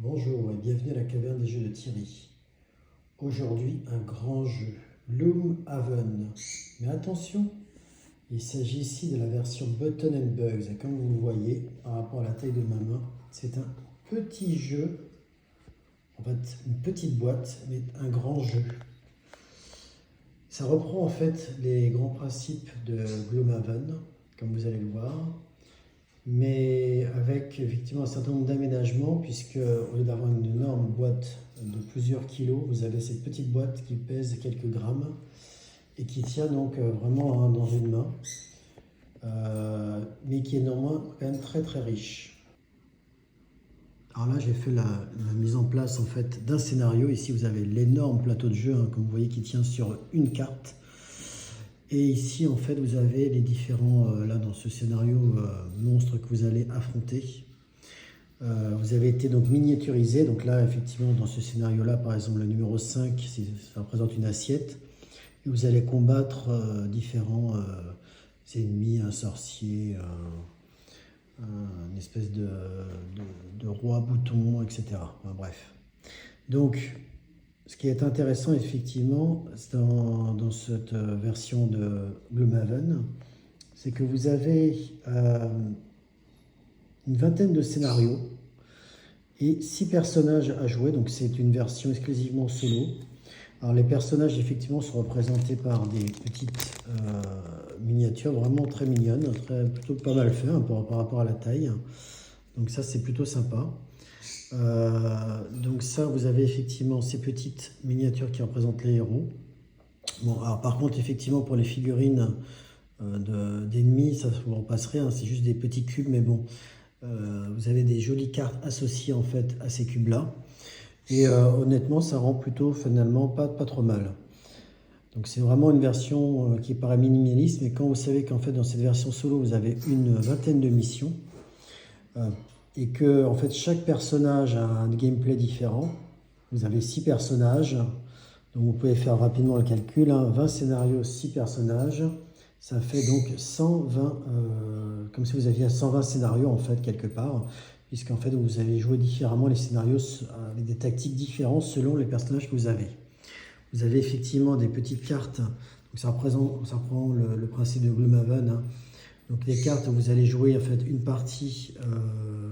Bonjour et bienvenue à la caverne des jeux de Thierry. Aujourd'hui, un grand jeu, Gloomhaven. Mais attention, il s'agit ici de la version Button and Bugs. Et comme vous le voyez, par rapport à la taille de ma main, c'est un petit jeu, en fait une petite boîte, mais un grand jeu. Ça reprend en fait les grands principes de Gloomhaven, comme vous allez le voir, mais avec effectivement un certain nombre d'aménagements, puisque au lieu d'avoir une énorme boîte de plusieurs kilos, vous avez cette petite boîte qui pèse quelques grammes et qui tient donc vraiment dans une main, mais qui est néanmoins quand même très très riche. Alors là, j'ai fait la mise en place en fait d'un scénario. Ici, vous avez l'énorme plateau de jeu, comme vous voyez, qui tient sur une carte. Et ici, en fait, vous avez les différents, là, dans ce scénario, monstres que vous allez affronter. Vous avez été donc miniaturisé. Donc là, effectivement, dans ce scénario-là, par exemple, le numéro 5, ça représente une assiette. Et vous allez combattre différents ennemis, un sorcier, une espèce de roi bouton, etc. Enfin, bref. Donc, ce qui est intéressant, effectivement, dans cette version de Gloomhaven, c'est que vous avez une vingtaine de scénarios et 6 personnages à jouer. Donc, c'est une version exclusivement solo. Alors, les personnages, effectivement, sont représentés par des petites miniatures vraiment très mignonnes, plutôt pas mal fait par rapport à la taille. Donc, ça, c'est plutôt sympa. Donc ça, vous avez effectivement ces petites miniatures qui représentent les héros. Bon, alors par contre, effectivement, pour les figurines d'ennemis, ça vous en passerait, c'est juste des petits cubes, mais bon, vous avez des jolies cartes associées en fait à ces cubes-là. Et honnêtement, ça rend plutôt finalement pas trop mal. Donc c'est vraiment une version qui paraît minimaliste, mais quand vous savez qu'en fait dans cette version solo, vous avez une vingtaine de missions, et que en fait chaque personnage a un gameplay différent. Vous avez 6 personnages, donc vous pouvez faire rapidement le calcul, 20 scénarios, 6 personnages, ça fait donc 120, comme si vous aviez 120 scénarios en fait quelque part, puisqu'en fait vous allez jouer différemment les scénarios avec des tactiques différentes selon les personnages que vous avez. Vous avez effectivement des petites cartes, donc ça reprend le principe de Gloomhaven. Donc les cartes, vous allez jouer en fait une partie,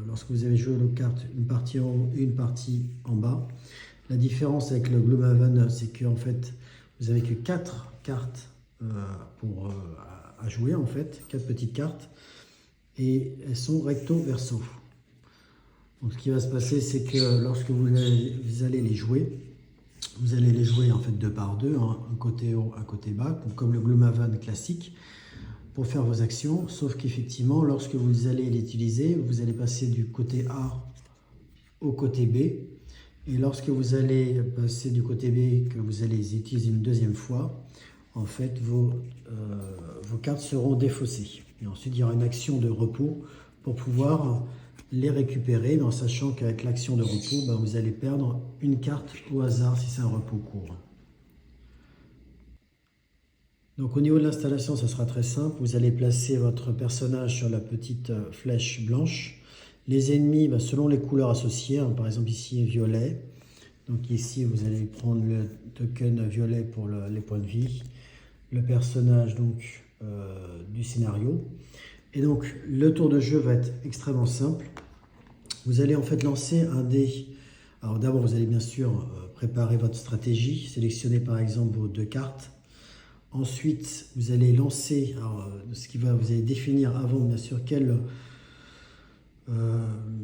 lorsque vous avez joué les cartes, une partie en haut et une partie en bas. La différence avec le Gloomhaven, c'est que en fait, vous n'avez que 4 cartes à jouer en fait, 4 petites cartes, et elles sont recto verso. Donc ce qui va se passer, c'est que lorsque vous allez les jouer, vous allez les jouer en fait 2 par 2, un côté haut, un côté bas, comme le Gloomhaven classique, pour faire vos actions, sauf qu'effectivement, lorsque vous allez l'utiliser, vous allez passer du côté A au côté B, et lorsque vous allez passer du côté B, que vous allez les utiliser une deuxième fois, en fait, vos cartes seront défaussées. Et ensuite, il y aura une action de repos pour pouvoir les récupérer, en sachant qu'avec l'action de repos, vous allez perdre une carte au hasard si c'est un repos court. Donc au niveau de l'installation, ça sera très simple. Vous allez placer votre personnage sur la petite flèche blanche. Les ennemis, selon les couleurs associées, par exemple ici violet. Donc ici, vous allez prendre le token violet pour les points de vie. Le personnage donc du scénario. Et donc le tour de jeu va être extrêmement simple. Vous allez en fait lancer un dé. Alors d'abord, vous allez bien sûr préparer votre stratégie. Sélectionner par exemple vos 2 cartes. Ensuite, vous allez lancer, vous allez définir avant, bien sûr,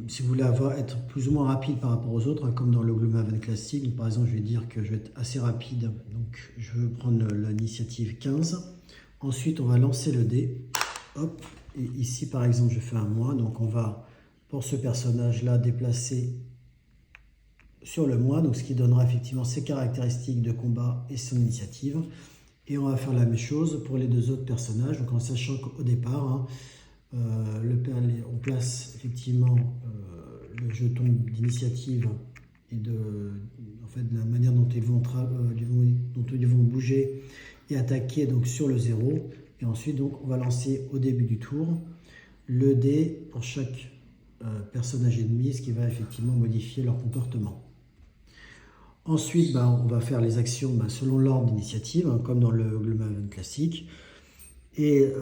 si vous voulez être plus ou moins rapide par rapport aux autres, comme dans le Gloomhaven classique. Donc, par exemple, je vais dire que je vais être assez rapide, donc je veux prendre l'initiative 15. Ensuite, on va lancer le dé. Hop, et ici, par exemple, je fais un moins. Donc, on va, pour ce personnage-là, déplacer sur le moins, donc ce qui donnera effectivement ses caractéristiques de combat et son initiative. Et on va faire la même chose pour les 2 autres personnages, donc en sachant qu'au départ, on place effectivement le jeton d'initiative et de la manière dont ils vont bouger et attaquer donc sur le 0. Et ensuite, donc, on va lancer au début du tour le dé pour chaque personnages ennemis, ce qui va effectivement modifier leur comportement. Ensuite, on va faire les actions selon l'ordre d'initiative, comme dans le Gloomhaven classique. Et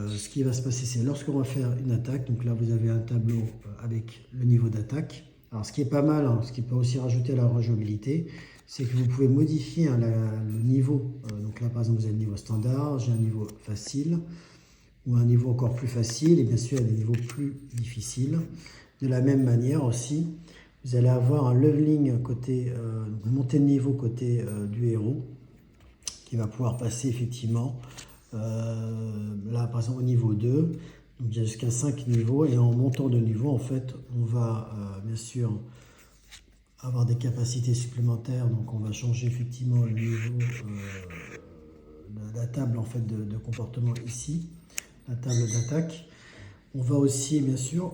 ce qui va se passer, c'est lorsqu'on va faire une attaque, donc là vous avez un tableau avec le niveau d'attaque. Alors ce qui est pas mal, ce qui peut aussi rajouter à la rejouabilité, c'est que vous pouvez modifier le niveau. Donc là par exemple vous avez le niveau standard, j'ai un niveau facile, ou un niveau encore plus facile, et bien sûr il y a des niveaux plus difficiles. De la même manière aussi, vous allez avoir un leveling côté, une montée de niveau côté du héros, qui va pouvoir passer effectivement là par exemple au niveau 2, donc il y a jusqu'à 5 niveaux, et en montant de niveau en fait on va bien sûr avoir des capacités supplémentaires, donc on va changer effectivement le niveau de la table en fait de comportement ici, la table d'attaque. On va aussi bien sûr,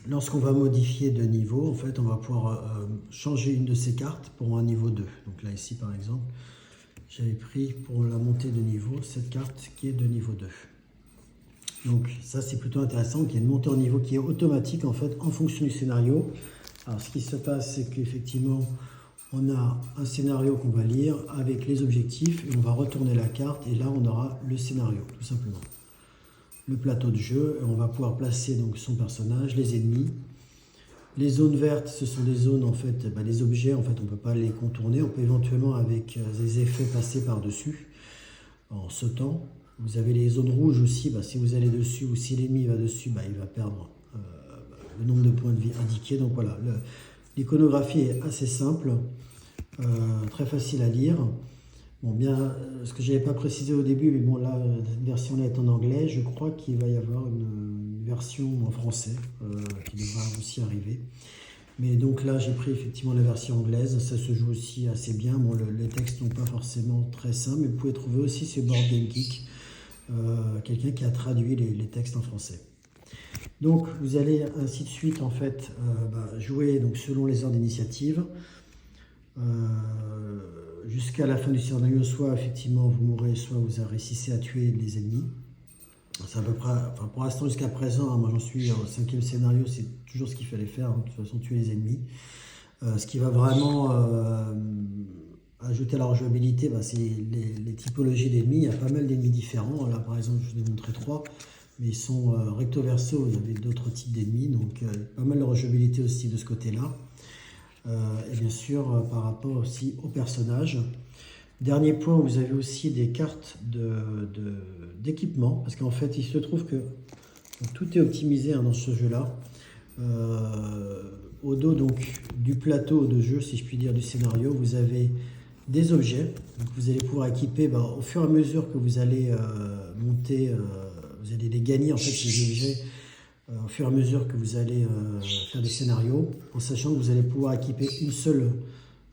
lorsqu'on va modifier de niveau, en fait on va pouvoir changer une de ces cartes pour un niveau 2, donc là ici par exemple j'avais pris pour la montée de niveau cette carte qui est de niveau 2. Donc ça c'est plutôt intéressant, qu'il y a une montée en niveau qui est automatique en fait en fonction du scénario. Alors ce qui se passe, c'est qu'effectivement on a un scénario qu'on va lire avec les objectifs et on va retourner la carte et là on aura le scénario tout simplement. Le plateau de jeu, et on va pouvoir placer donc son personnage, les ennemis. Les zones vertes, ce sont des zones, en fait, les objets, en fait, on ne peut pas les contourner. On peut éventuellement, avec des effets, passer par-dessus en sautant. Vous avez les zones rouges aussi, si vous allez dessus ou si l'ennemi va dessus, il va perdre le nombre de points de vie indiqués. Donc voilà, l'iconographie est assez simple, très facile à lire. Bon, bien, ce que je n'avais pas précisé au début, mais bon, là, cette version-là est en anglais. Je crois qu'il va y avoir une version en français qui devra aussi arriver. Mais donc là, j'ai pris effectivement la version anglaise. Ça se joue aussi assez bien. Bon, les textes n'ont pas forcément très simples, mais vous pouvez trouver aussi sur Board Game Geek quelqu'un qui a traduit les textes en français. Donc, vous allez ainsi de suite, en fait, jouer donc, selon les ordres d'initiative. Jusqu'à la fin du scénario, soit effectivement vous mourrez, soit vous réussissez à tuer les ennemis. C'est à peu près, pour l'instant jusqu'à présent, moi j'en suis au 5e scénario, c'est toujours ce qu'il fallait faire, de toute façon tuer les ennemis. Ce qui va vraiment ajouter à la rejouabilité, c'est les typologies d'ennemis. Il y a pas mal d'ennemis différents. Là par exemple, je vous ai montré 3, mais ils sont recto verso, vous avez d'autres types d'ennemis, donc pas mal de rejouabilité aussi de ce côté-là. Et bien sûr par rapport aussi aux personnages. Dernier point, vous avez aussi des cartes d'équipement, parce qu'en fait il se trouve que tout est optimisé dans ce jeu-là. Au dos donc du plateau de jeu, si je puis dire, du scénario, vous avez des objets, donc vous allez pouvoir équiper au fur et à mesure que vous allez monter, vous allez les gagner en fait ces objets. Au fur et à mesure que vous allez faire des scénarios, en sachant que vous allez pouvoir équiper une seule,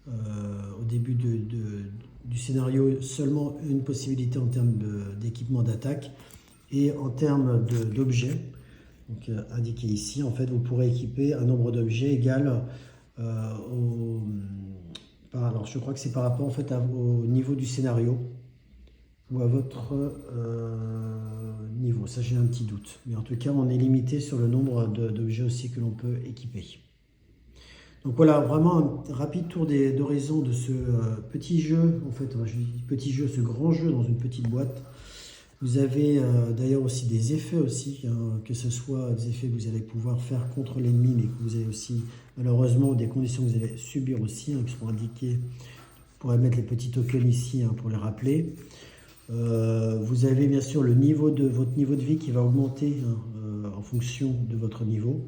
au début du scénario, seulement une possibilité en termes d'équipement d'attaque et en termes d'objets. Donc indiqué ici, en fait, vous pourrez équiper un nombre d'objets égal alors je crois que c'est par rapport en fait au niveau du scénario ou à votre niveau. Ça, j'ai un petit doute. Mais en tout cas, on est limité sur le nombre d'objets aussi que l'on peut équiper. Donc voilà, vraiment un rapide tour d'horizon de ce petit jeu. En fait, je dis petit jeu, ce grand jeu dans une petite boîte. Vous avez d'ailleurs aussi des effets aussi, que ce soit des effets que vous allez pouvoir faire contre l'ennemi, mais que vous avez aussi malheureusement des conditions que vous allez subir aussi, qui seront indiquées. Vous pourrez mettre les petits tokens ici pour les rappeler. Vous avez bien sûr votre niveau de vie qui va augmenter en fonction de votre niveau.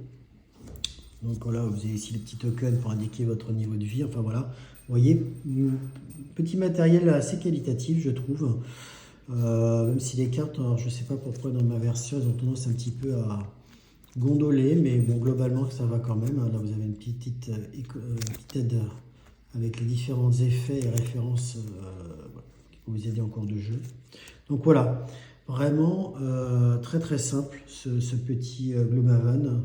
Donc voilà, vous avez ici les petits tokens pour indiquer votre niveau de vie. Enfin voilà, vous voyez, petit matériel assez qualitatif, je trouve. Même si les cartes, alors je ne sais pas pourquoi dans ma version, elles ont tendance un petit peu à gondoler, mais bon, globalement, ça va quand même. Là, vous avez une petite aide avec les différents effets et références qui vont vous aider en cours de jeu. Donc voilà, vraiment très très simple ce petit Gloomhaven.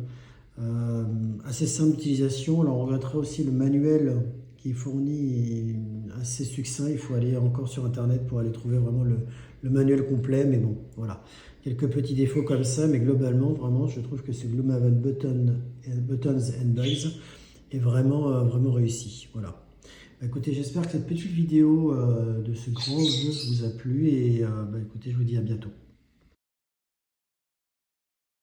Assez simple d'utilisation. Alors on regrettera aussi le manuel qui est fourni et assez succinct. Il faut aller encore sur internet pour aller trouver vraiment le le manuel complet, mais bon, voilà. Quelques petits défauts comme ça, mais globalement, vraiment, je trouve que ce Gloomhaven Buttons and Dies est vraiment, vraiment réussi. Voilà. Bah, écoutez, j'espère que cette petite vidéo de ce grand jeu vous a plu et écoutez, je vous dis à bientôt.